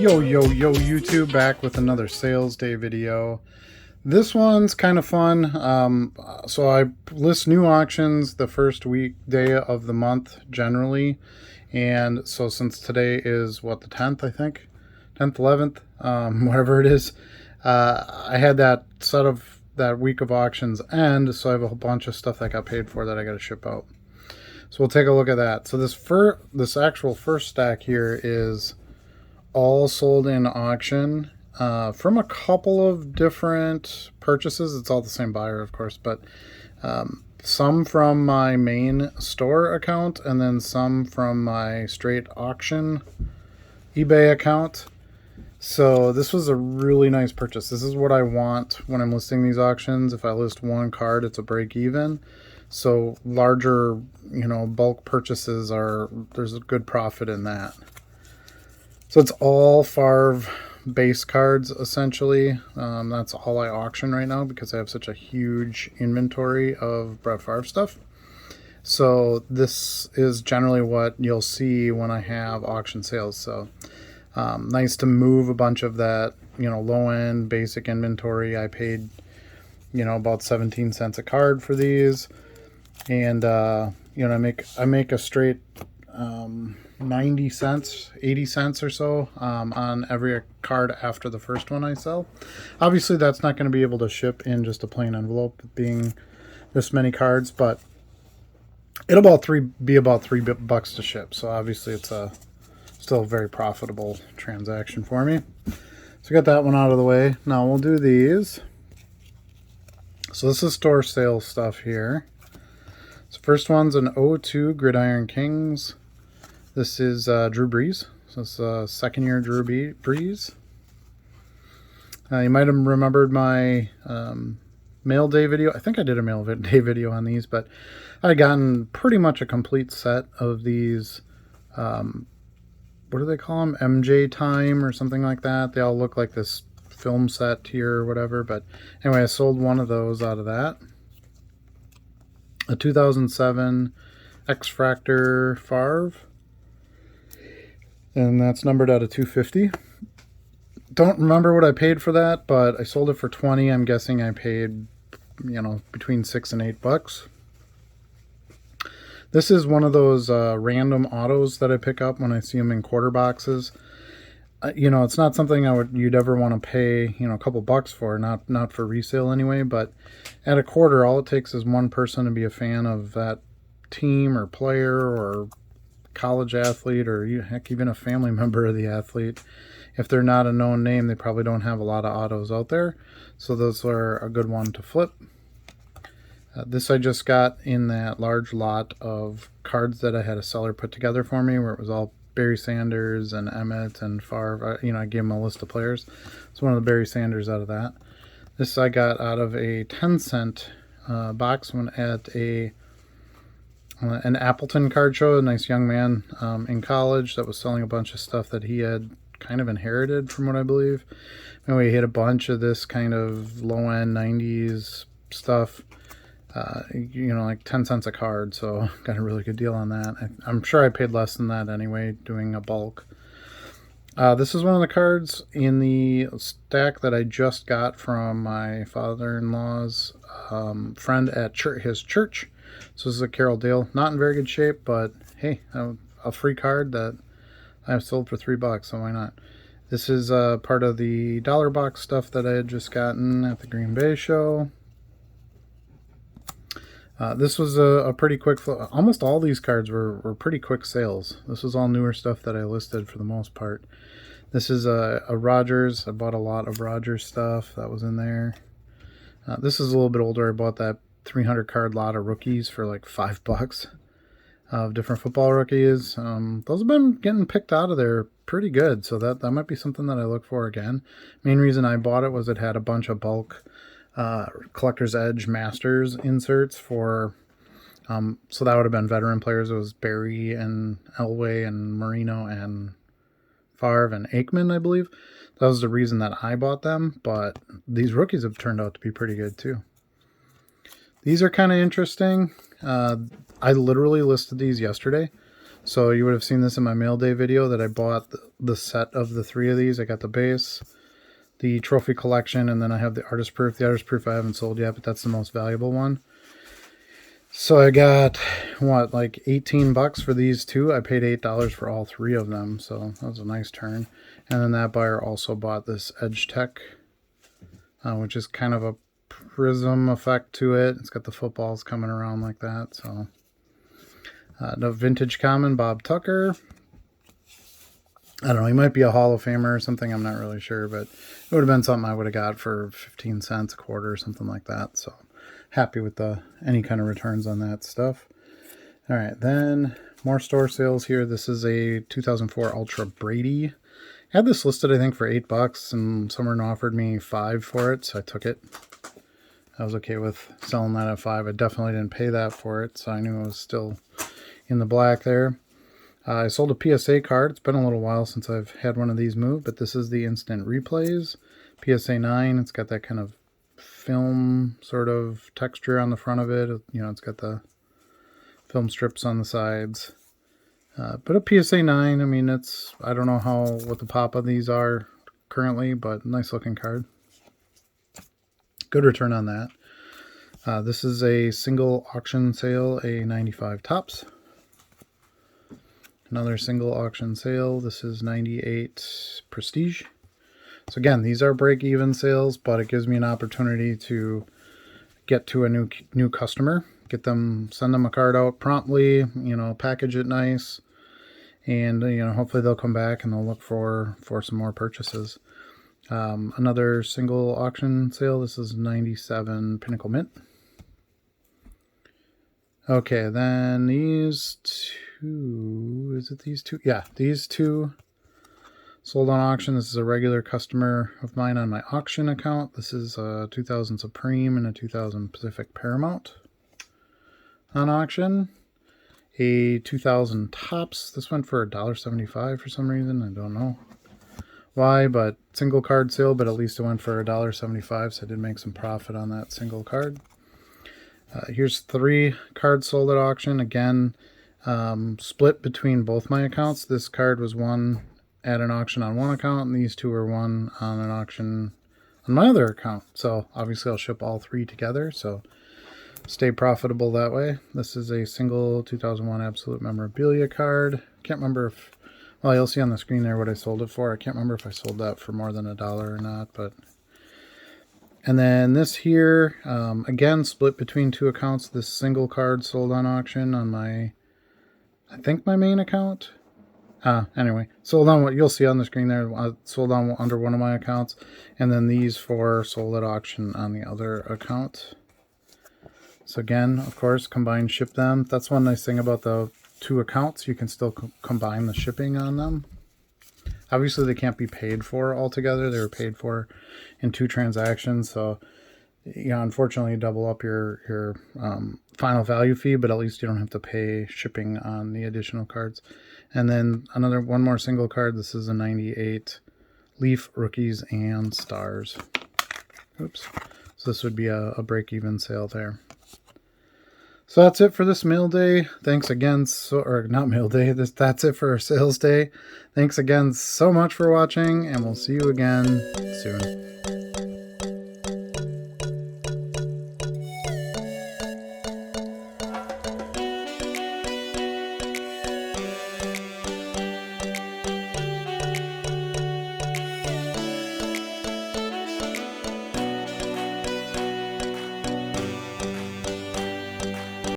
Yo YouTube, back with another sales day video. This one's kind of fun. So I list new auctions the first weekday of the month generally, and so since today is what, the 10th, I think, 10th, 11th, whatever it is, I had that set of that week of auctions end, so I have a whole bunch of stuff that got paid for that I got to ship out. So we'll take a look at that. So this actual first stack here is all sold in auction from a couple of different purchases. It's all the same buyer, of course, but some from my main store account and then some from my straight auction eBay account. So this was a really nice purchase. This is what I want when I'm listing these auctions. If I list one card, it's a break even. So larger, bulk purchases there's a good profit in that. So it's all Favre base cards, essentially. That's all I auction right now because I have such a huge inventory of Brett Favre stuff. So this is generally what you'll see when I have auction sales. So nice to move a bunch of that, low-end basic inventory. I paid, about 17 cents a card for these. And, I make a straight 90 cents, 80 cents or so on every card after the first one I sell. Obviously, that's not going to be able to ship in just a plain envelope, being this many cards, but it'll be about $3 to ship. So obviously, it's still a very profitable transaction for me. So got that one out of the way. Now we'll do these. So this is store sale stuff here. So first one's an 02 Gridiron Kings. This is Drew Brees. So it's second year Drew Brees. You might have remembered my mail day video. I think I did a mail day video on these, but I had gotten pretty much a complete set of these. What do they call them? MJ Time or something like that. They all look like this film set here or whatever. But anyway, I sold one of those out of that. A 2007 X-Fractor Favre. And that's numbered out of 250. Don't remember what I paid for that, but I sold it for 20. I'm guessing I paid, between $6 and $8. This is one of those random autos that I pick up when I see them in quarter boxes. It's not something you'd ever want to pay, a couple bucks for, not for resale anyway, but at a quarter, all it takes is one person to be a fan of that team or player or college athlete, or heck, even a family member of the athlete. If they're not a known name, they probably don't have a lot of autos out there, so those are a good one to flip. This I just got in that large lot of cards that I had a seller put together for me, where it was all Barry Sanders and Emmett and Favre. I gave him a list of players. It's one of the Barry Sanders out of that. This I got out of a 10-cent box one at an Appleton card show. A nice young man in college that was selling a bunch of stuff that he had kind of inherited, from what I believe. Anyway, he had a bunch of this kind of low-end 90s stuff. Like 10 cents a card, so got a really good deal on that. I'm sure I paid less than that anyway, doing a bulk. This is one of the cards in the stack that I just got from my father-in-law's friend at his church. So this is a Carol Dale, not in very good shape, but hey, a free card that I've sold for $3, so why not? This is part of the dollar box stuff that I had just gotten at the Green Bay show. This was a pretty quick, almost all these cards were pretty quick sales. This was all newer stuff that I listed for the most part. This is a Rodgers. I bought a lot of Rodgers stuff that was in there. This is a little bit older. I bought that 300 card lot of rookies for like $5 of different football rookies. Those have been getting picked out of there pretty good, so that might be something that I look for again. Main reason I bought it was it had a bunch of bulk Collector's Edge Masters inserts for so that would have been veteran players. It was Barry and Elway and Marino and Favre and Aikman, I believe. That was the reason that I bought them, but these rookies have turned out to be pretty good too. These are kind of interesting. I literally listed these yesterday, So you would have seen this in my mail day video that I bought the set of the 3 of these. I got the base, the trophy collection, and then I have the artist proof. The artist proof I haven't sold yet, but that's the most valuable one. So I got, what, like 18 bucks for these 2. I paid $8 for all 3 of them, so that was a nice turn. And then that buyer also bought this Edge Tech, which is kind of a prism effect to it. It's got the footballs coming around like that. So the vintage common Bob Tucker. I don't know, he might be a Hall of Famer or something, I'm not really sure, but it would have been something I would have got for 15 cents a quarter or something like that. So happy with any kind of returns on that stuff. All right, then more store sales here. This is a 2004 Ultra Brady. I had this listed, I think, for 8 bucks, and someone offered me 5 for it, so I took it. I was okay with selling that at 5. I definitely didn't pay that for it, so I knew I was still in the black there. I sold a PSA card. It's been a little while since I've had one of these move, but this is the Instant Replays. PSA 9. It's got that kind of film sort of texture on the front of it. You know, it's got the film strips on the sides. But a PSA 9, I mean, I don't know what the pop of these are currently, but nice looking card. Good return on that. This is a single auction sale, a 95 tops. Another single auction sale. This is 98 Prestige. So again, these are break-even sales, but it gives me an opportunity to get to a new customer, send them a card out promptly, you know, package it nice, and you know, hopefully they'll come back and they'll look for some more purchases. Another single auction sale. This is 97 Pinnacle Mint. Okay, then these 2, is it these 2? Yeah, these 2 sold on auction. This is a regular customer of mine on my auction account. This is a 2000 Supreme and a 2000 Pacific Paramount on auction. A 2000 Tops. This went for $1.75 for some reason. I don't know why, but single card sale, but at least it went for $1.75, so I did make some profit on that single card. Here's 3 cards sold at auction. Again, split between both my accounts. This card was one at an auction on one account, and these 2 were one on an auction on my other account. So obviously I'll ship all 3 together, so stay profitable that way. This is a single 2001 Absolute Memorabilia card. Can't remember if, well, you'll see on the screen there what I sold it for. I can't remember if I sold that for more than $1 or not, but... And then this here, again, split between 2 accounts. This single card sold on auction on I think my main account. Anyway, sold on what you'll see on the screen there, sold on under one of my accounts. And then these 4 sold at auction on the other account. So again, of course, combine ship them. That's one nice thing about the 2 accounts. You can still combine the shipping on them. Obviously, they can't be paid for altogether. They were paid for in 2 transactions. So, you know, unfortunately, you double up your final value fee, but at least you don't have to pay shipping on the additional cards. And then one more single card. This is a 98 Leaf Rookies and Stars. Oops. So this would be a break-even sale there. So that's it for this mail day. Thanks again, or not mail day, that's it for our sales day. Thanks again so much for watching, and we'll see you again soon.